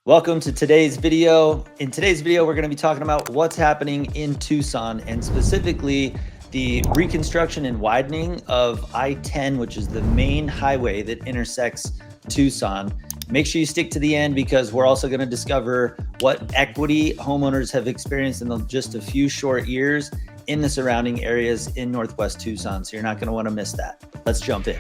Welcome to today's video. In today's video, we're going to be talking about what's happening in Tucson and specifically the reconstruction and widening of I-10, which is the main highway that intersects Tucson. Make sure you stick to the end because we're also going to discover what equity homeowners have experienced in just a few short years in the surrounding areas in Northwest Tucson. So you're not going to want to miss that. Let's jump in.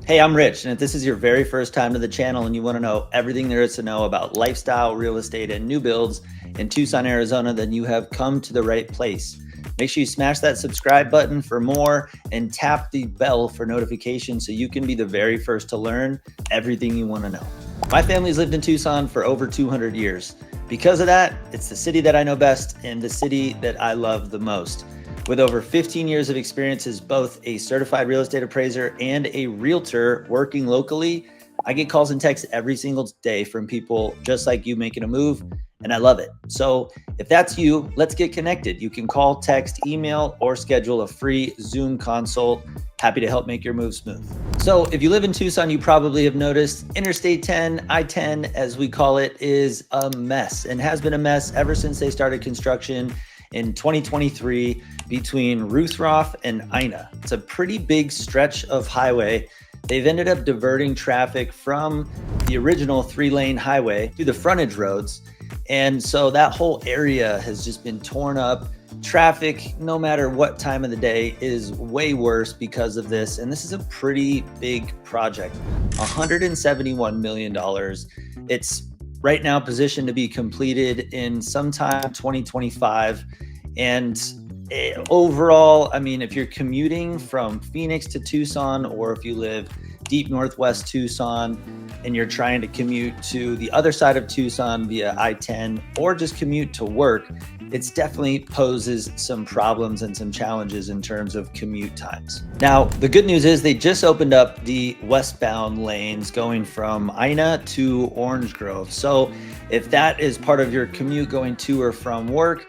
Hey, I'm Rich, and if this is your very first time to the channel and you want to know everything there is to know about lifestyle, real estate, and new builds in Tucson, Arizona, then you have come to the right place. Make sure you smash that subscribe button for more and tap the bell for notifications so you can be the very first to learn everything you want to know. My family's lived in Tucson for over 200 years. Because of that, it's the city that I know best and the city that I love the most. With over 15 years of experience as both a certified real estate appraiser and a realtor working locally, I get calls and texts every single day from people just like you making a move, and I love it. So if that's you, let's get connected. You can call, text, email, or schedule a free Zoom consult. Happy to help make your move smooth. So if you live in Tucson, you probably have noticed Interstate 10, I-10, as we call it, is a mess and has been a mess ever since they started construction in 2023 between RuthRauff and Ina. It's a pretty big stretch of highway. They've ended up diverting traffic from the original 3-lane highway to the frontage roads. And so that whole area has just been torn up. Traffic, no matter what time of the day, is way worse because of this. And this is a pretty big project, $171 million. It's right now positioned to be completed in sometime 2025. And overall, I mean, if you're commuting from Phoenix to Tucson, or if you live deep Northwest Tucson and you're trying to commute to the other side of Tucson via I-10 or just commute to work, it definitely poses some problems and some challenges in terms of commute times. Now, the good news is they just opened up the westbound lanes going from Ina to Orange Grove. So if that is part of your commute going to or from work,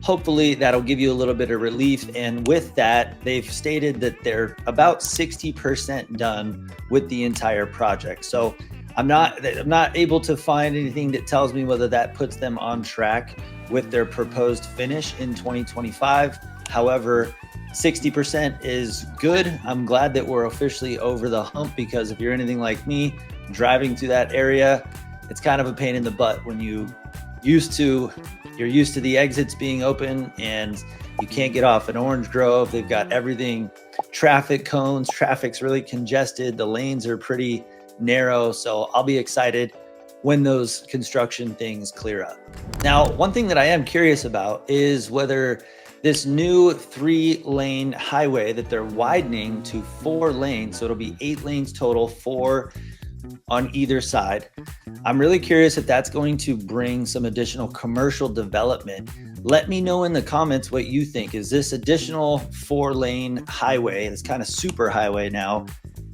hopefully that'll give you a little bit of relief. And with that, they've stated that they're about 60% done with the entire project. So I'm not able to find anything that tells me whether that puts them on track with their proposed finish in 2025. However, 60% is good. I'm glad that we're officially over the hump, because if you're anything like me, driving through that area, it's kind of a pain in the butt when you're used to the exits being open and you can't get off in Orange Grove. They've got everything, traffic cones, traffic's really congested. The lanes are pretty narrow. So I'll be excited when those construction things clear up. Now, one thing that I am curious about is whether this new 3-lane highway that they're widening to 4 lanes, so it'll be 8 lanes total, 4 on either side. I'm really curious if that's going to bring some additional commercial development. Let me know in the comments what you think. Is this additional 4-lane highway, this kind of super highway now,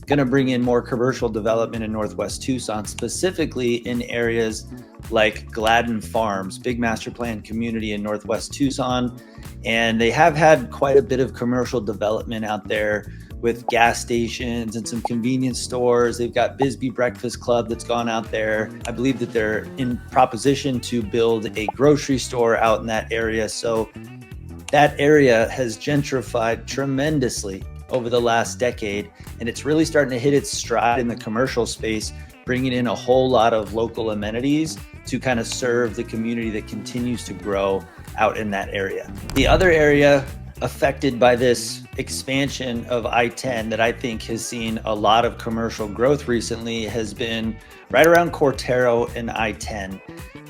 going to bring in more commercial development in Northwest Tucson, specifically in areas like Gladden Farms, big master plan community in Northwest Tucson. And they have had quite a bit of commercial development out there with gas stations and some convenience stores. They've got Bisbee Breakfast Club that's gone out there. I believe that they're in proposition to build a grocery store out in that area. So that area has gentrified tremendously over the last decade, and it's really starting to hit its stride in the commercial space, bringing in a whole lot of local amenities to kind of serve the community that continues to grow out in that area. The other area affected by this expansion of I-10 that I think has seen a lot of commercial growth recently has been right around Cortaro and I-10.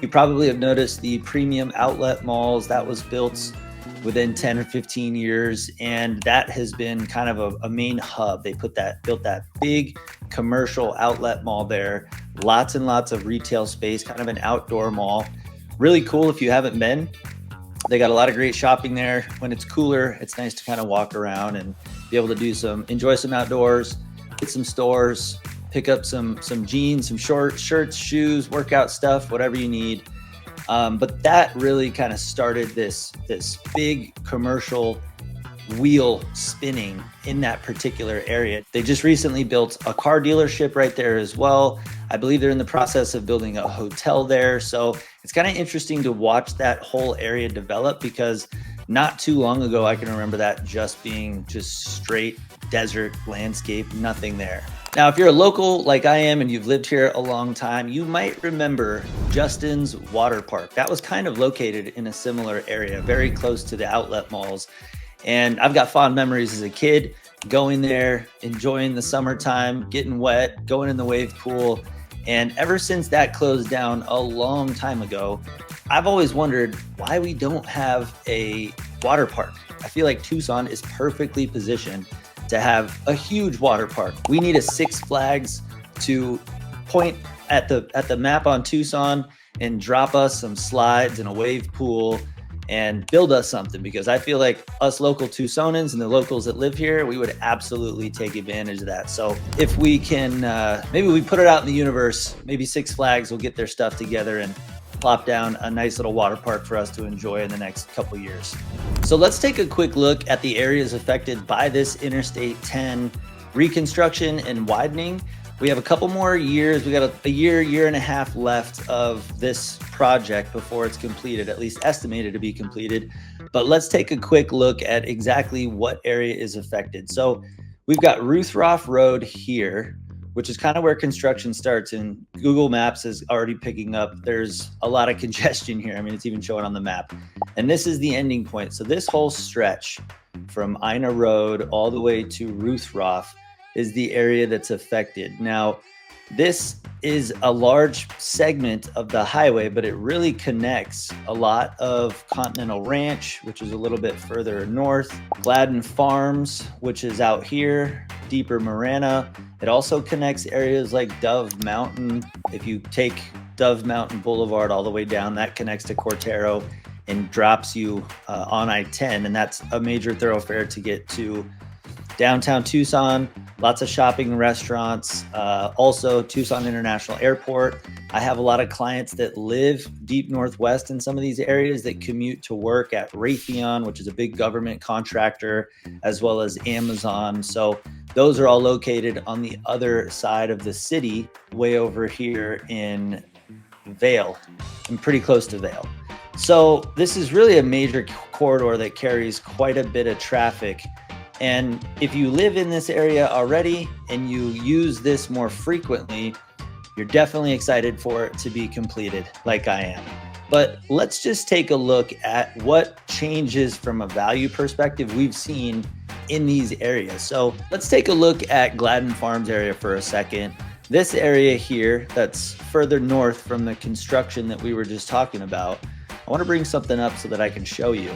You probably have noticed the premium outlet malls that was built within 10 or 15 years, and that has been kind of a main hub. They built that big commercial outlet mall there, lots and lots of retail space, kind of an outdoor mall. Really cool if you haven't been. They got a lot of great shopping there. When it's cooler, it's nice to kind of walk around and be able to enjoy some outdoors. hit some stores, pick up some jeans, some shirts, shoes, workout stuff, whatever you need. But that really kind of started this big commercial wheel spinning in that particular area. They just recently built a car dealership right there as well. I believe they're in the process of building a hotel there. So it's kind of interesting to watch that whole area develop, because not too long ago, I can remember that just being just straight desert landscape, nothing there. Now, if you're a local like I am and you've lived here a long time, you might remember Justin's Water Park. That was kind of located in a similar area, very close to the outlet malls. And I've got fond memories as a kid going there, enjoying the summertime, getting wet, going in the wave pool. And ever since that closed down a long time ago, I've always wondered why we don't have a water park. I feel like Tucson is perfectly positioned to have a huge water park. We need a Six Flags to point at the map on Tucson and drop us some slides and a wave pool and build us something, because I feel like us local Tucsonans and the locals that live here, we would absolutely take advantage of that. So if we can, maybe we put it out in the universe, maybe Six Flags will get their stuff together and plop down a nice little water park for us to enjoy in the next couple years. So let's take a quick look at the areas affected by this Interstate 10 reconstruction and widening. We have a couple more years. We got a year and a half left of this project before it's completed, at least estimated to be completed. But let's take a quick look at exactly what area is affected. So we've got RuthRauff Road here, which is kind of where construction starts, and Google Maps is already picking up. There's a lot of congestion here. I mean, it's even showing on the map. And this is the ending point. So this whole stretch from Ina Road all the way to RuthRauff is the area that's affected. Now, this is a large segment of the highway, but it really connects a lot of Continental Ranch, which is a little bit further north, Gladden Farms, which is out here, deeper Marana. It also connects areas like Dove Mountain. If you take Dove Mountain Boulevard all the way down, that connects to Cortaro and drops you on I-10, and that's a major thoroughfare to get to downtown Tucson. Lots of shopping and restaurants. Also Tucson International Airport. I have a lot of clients that live deep northwest in some of these areas that commute to work at Raytheon, which is a big government contractor, as well as Amazon. So those are all located on the other side of the city, way over here in Vail, and pretty close to Vail. So this is really a major corridor that carries quite a bit of traffic. And if you live in this area already and you use this more frequently, you're definitely excited for it to be completed, like I am. But let's just take a look at what changes from a value perspective we've seen in these areas. So let's take a look at Gladden Farms area for a second. This area here that's further north from the construction that we were just talking about, I want to bring something up so that I can show you.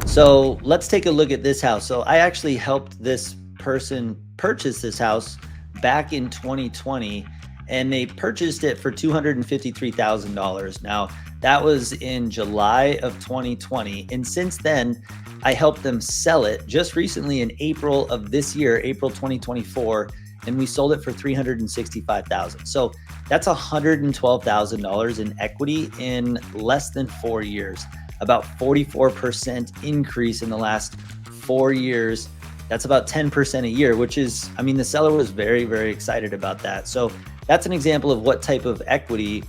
So let's take a look at this house. So I actually helped this person purchase this house back in 2020, and they purchased it for $253,000. Now, that was in July of 2020. And since then, I helped them sell it just recently in April of this year, April 2024, and we sold it for $365,000. So that's $112,000 in equity in less than 4 years. About 44% increase in the last 4 years. That's about 10% a year, which is, I mean, the seller was very, very excited about that. So that's an example of what type of equity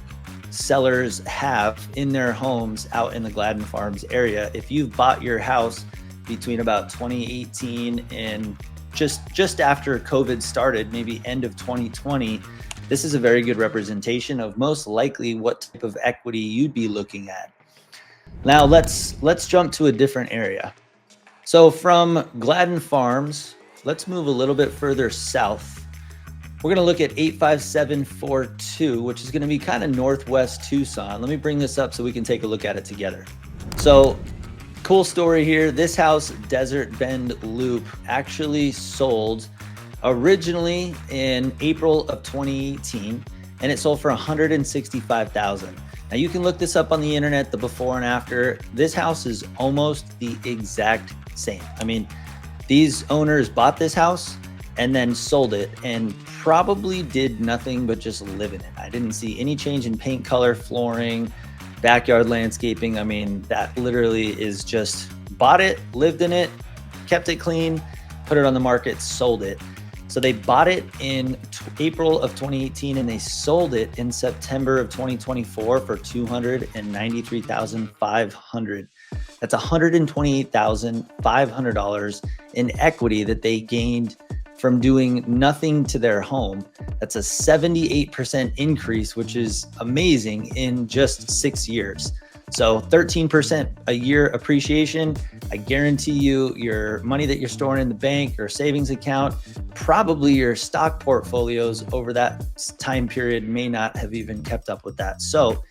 sellers have in their homes out in the Gladden Farms area. If you've bought your house between about 2018 and just after COVID started, maybe end of 2020, this is a very good representation of most likely what type of equity you'd be looking at. Now let's jump to a different area. So from Gladden Farms, let's move a little bit further south. We're gonna look at 85742, which is gonna be kind of northwest Tucson. Let me bring this up so we can take a look at it together. So cool story here. This house, Desert Bend Loop, actually sold originally in April of 2018, and it sold for $165,000. Now you can look this up on the internet, the before and after. This house is almost the exact same. I mean, these owners bought this house and then sold it and probably did nothing but just live in it. I didn't see any change in paint color, flooring, backyard landscaping. I mean, that literally is just bought it, lived in it, kept it clean, put it on the market, sold it. So they bought it in April of 2018 and they sold it in September of 2024 for $293,500. That's $128,500 in equity that they gained from doing nothing to their home. That's a 78% increase, which is amazing in just 6 years. So 13% a year appreciation. I guarantee you your money that you're storing in the bank or savings account, probably your stock portfolios over that time period may not have even kept up with that. So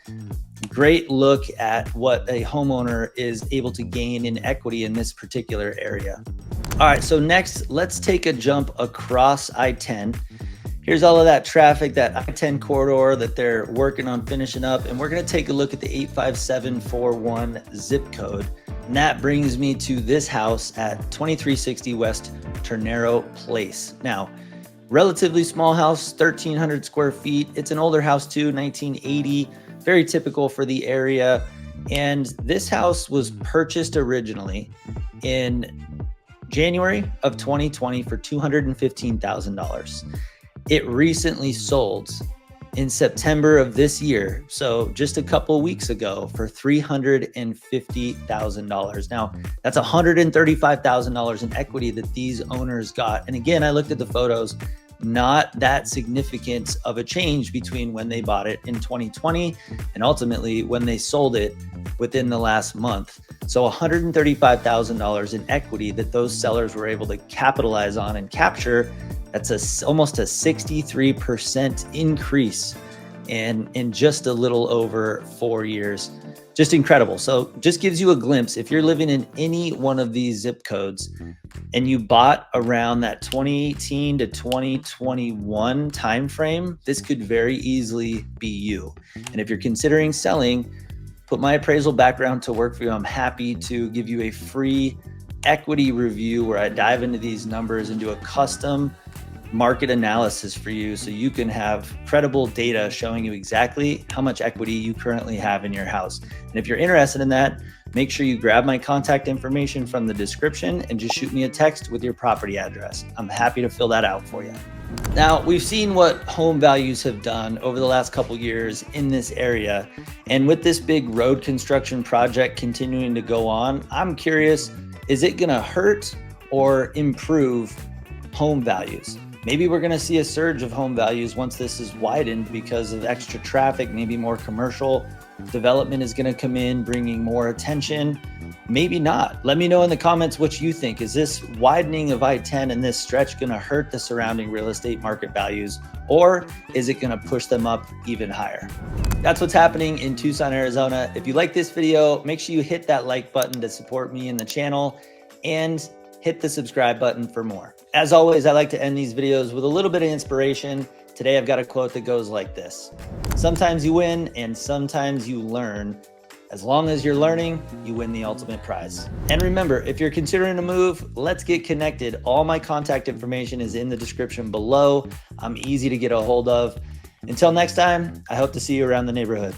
great look at what a homeowner is able to gain in equity in this particular area. All right, so next, let's take a jump across I-10. Here's all of that traffic, that I-10 corridor that they're working on finishing up. And we're gonna take a look at the 85741 zip code. And that brings me to this house at 2360 West Ternaro Place. Now, relatively small house, 1,300 square feet. It's an older house too, 1980, very typical for the area. And this house was purchased originally in January of 2020 for $215,000. It recently sold in September of this year, so just a couple of weeks ago, for $350,000. Now, that's $135,000 in equity that these owners got. And again, I looked at the photos, not that significant of a change between when they bought it in 2020 and ultimately when they sold it within the last month. So $135,000 in equity that those sellers were able to capitalize on and capture. That's almost a 63% increase in just a little over 4 years. Just incredible. So just gives you a glimpse. If you're living in any one of these zip codes and you bought around that 2018 to 2021 timeframe, this could very easily be you. And if you're considering selling, put my appraisal background to work for you. I'm happy to give you a free equity review where I dive into these numbers and do a custom market analysis for you so you can have credible data showing you exactly how much equity you currently have in your house. And if you're interested in that, make sure you grab my contact information from the description and just shoot me a text with your property address. I'm happy to fill that out for you. Now, we've seen what home values have done over the last couple years in this area. And with this big road construction project continuing to go on, I'm curious, is it gonna hurt or improve home values? Maybe we're gonna see a surge of home values once this is widened because of extra traffic, maybe more commercial development is gonna come in, bringing more attention. Maybe not. Let me know in the comments what you think. Is this widening of I-10 and this stretch gonna hurt the surrounding real estate market values, or is it gonna push them up even higher? That's what's happening in Tucson, Arizona. If you like this video, make sure you hit that like button to support me and the channel, and hit the subscribe button for more. As always, I like to end these videos with a little bit of inspiration. Today, I've got a quote that goes like this: sometimes you win and sometimes you learn. As long as you're learning, you win the ultimate prize. And remember, if you're considering a move, let's get connected. All my contact information is in the description below. I'm easy to get a hold of. Until next time, I hope to see you around the neighborhood.